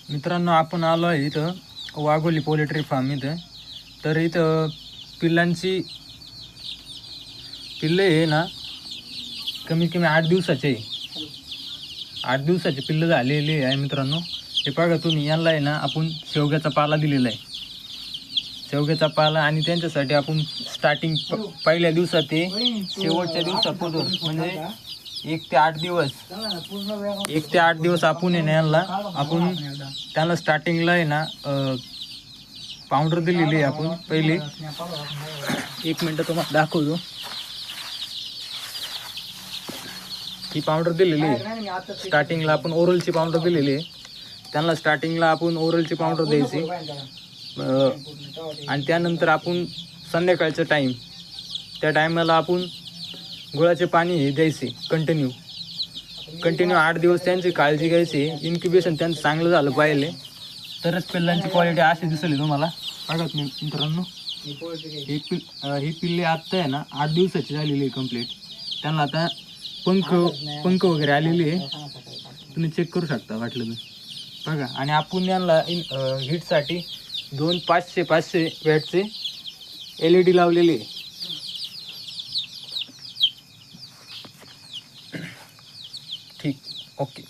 मित्रांनो, आपण आलो आहे इथं वाघोली पोल्ट्री फार्म इथं. तर इथं पिल्ले आहे ना, कमीत कमी 8 दिवसाचे 8 दिवसाचे पिल्लं झालेले आहे मित्रांनो. हे बघा तुम्ही, यांना आहे ना आपण शेवग्याचा पाला दिलेला आहे, शेवग्याचा पाला. आणि त्यांच्यासाठी आपण स्टार्टिंग पहिल्या दिवसात ते शेवटच्या दिवसापासून म्हणजे 1 ते 8 दिवस आपण आहे ना त्यांना स्टार्टिंगला आहे ना पावडर दिलेली आहे. आपण पहिले 1 मिनटं तुम्हाला दाखवतो. ही पावडर दिलेली आहे स्टार्टिंगला. आपण ओरलची पावडर दिलेली आहे त्यांना. स्टार्टिंगला आपण ओरलची पावडर द्यायची आणि त्यानंतर आपण संध्याकाळचं टाईम, त्या टायमाला आपण गुळाचे पाणी हे द्यायचे कंटिन्यू 8 दिवस त्यांची काळजी घ्यायची. इन्क्युबेशन त्यांचं चांगलं झालं पाहिजे तरच पिल्लांची क्वालिटी अशी दिसली तुम्हाला. बघा मित्रांनो, ही पिल्ले आत्ता आहे ना 8 दिवसाची झालेली आहे कंप्लीट. त्यांना आता पंख वगैरे आलेली आहे, तुम्ही चेक करू शकता वाटलं तर बघा. आणि आपण यांना हीटसाठी 2 500 वॅटचे LED लावलेले आहे. ठीक, ओके.